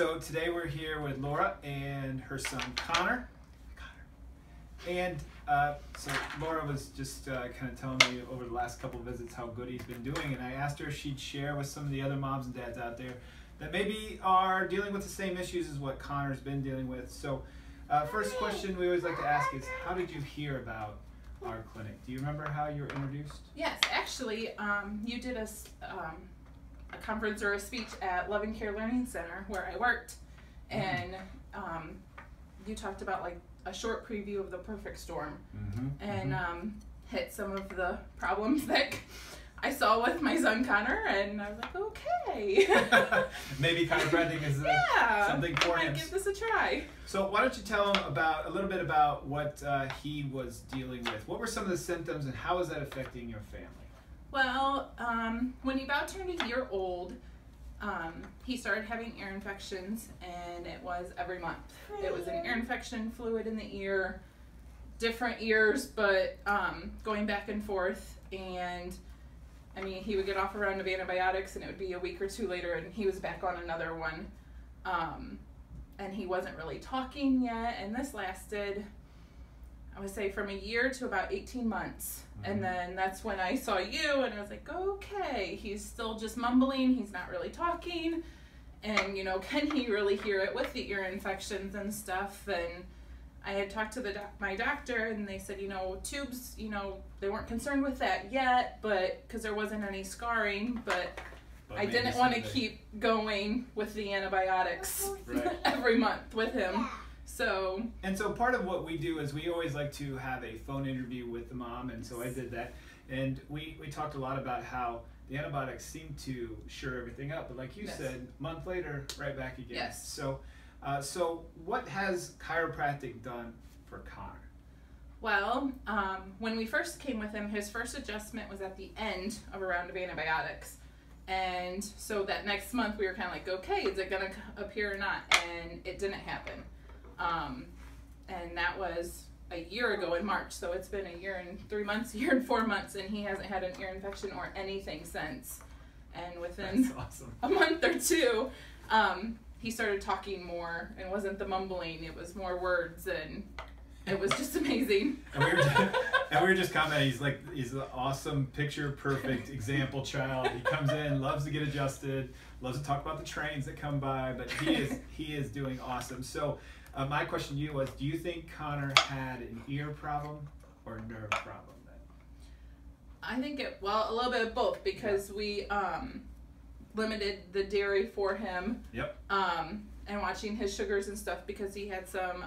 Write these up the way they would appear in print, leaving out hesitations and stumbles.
So today we're here with Laura and her son Connor. And so Laura was just kind of telling me over the last couple of visits how good he's been doing, and I asked her if she'd share with some of the other moms and dads out there that maybe are dealing with the same issues as what Connor's been dealing with. So first question we always like to ask is, how did you hear about our clinic? Do you remember how you were introduced? Yes, actually, you did a conference or a speech at Love and Care Learning Center where I worked, and you talked about like a short preview of the perfect storm, and hit some of the problems that I saw with my son Connor, and I was like, okay. Maybe chiropractic is something for him. Give this a try. So why don't you tell him a little bit about what he was dealing with? What were some of the symptoms, and how is that affecting your family? Well, when he about turned a year old, he started having ear infections, and it was every month. It was an ear infection, fluid in the ear, different ears, but going back and forth. And I mean, he would get off a round of antibiotics, and it would be a week or two later, and he was back on another one. And he wasn't really talking yet, and this lasted, I would say, from a year to about 18 months. And then that's when I saw you, and I was like, okay, he's still just mumbling, he's not really talking, and, you know, can he really hear it with the ear infections and stuff? And I had talked to my doctor, and they said, you know, tubes, you know, they weren't concerned with that yet, but because there wasn't any scarring, but I didn't want to keep going with the antibiotics every month with him. So part of what we do is we always like to have a phone interview with the mom, and so I did that, and we talked a lot about how the antibiotics seem to shore everything up, but like you said, a month later, right back again. Yes. So what has chiropractic done for Connor? Well, when we first came with him, his first adjustment was at the end of a round of antibiotics. And so that next month we were kind of like, okay, is it going to appear or not? And it didn't happen. And that was a year ago in March. So it's been a year and 3 months, a year and 4 months, and he hasn't had an ear infection or anything since. And within a month or two, he started talking more, and it wasn't the mumbling, it was more words, and it was just amazing. And we were just commenting, he's an awesome, picture-perfect example child. He comes in, loves to get adjusted, loves to talk about the trains that come by, but he is doing awesome. So my question to you was, do you think Connor had an ear problem or a nerve problem then? I think a little bit of both, because we limited the dairy for him. Yep. And watching his sugars and stuff, because he had some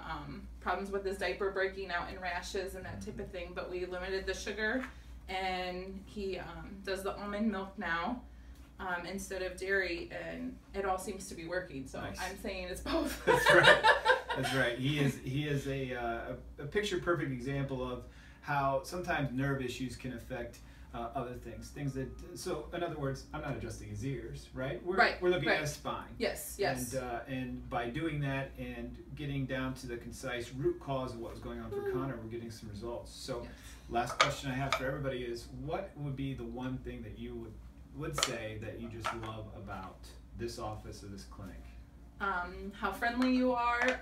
problems with his diaper breaking out and rashes and that type of thing. But we limited the sugar, and he does the almond milk now instead of dairy, and it all seems to be working. So nice. I'm saying it's both. That's right. That's right. He is a picture perfect example of how sometimes nerve issues can affect other things that, so in other words, I'm not adjusting his ears, right? We're looking at his spine. Yes. And by doing that and getting down to the concise root cause of what was going on for Connor, we're getting some results. So last question I have for everybody is, what would be the one thing that you would say that you just love about this office or this clinic? How friendly you are.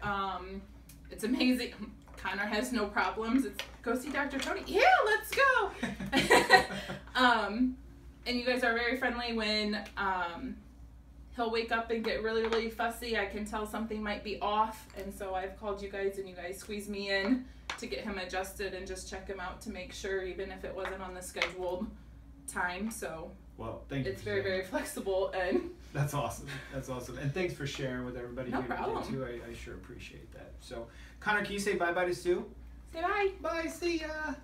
It's amazing. Connor has no problems. It's go see Dr. Tony. Yeah, let's go. And you guys are very friendly. When he'll wake up and get really, really fussy, I can tell something might be off, and so I've called you guys, and you guys squeeze me in to get him adjusted and just check him out to make sure, even if it wasn't on the scheduled time. So thank you. It's very, very flexible, and that's awesome. That's awesome. And thanks for sharing with everybody here today too. I sure appreciate that. So Connor, can you say bye-bye to Sue? Say bye. Bye, see ya.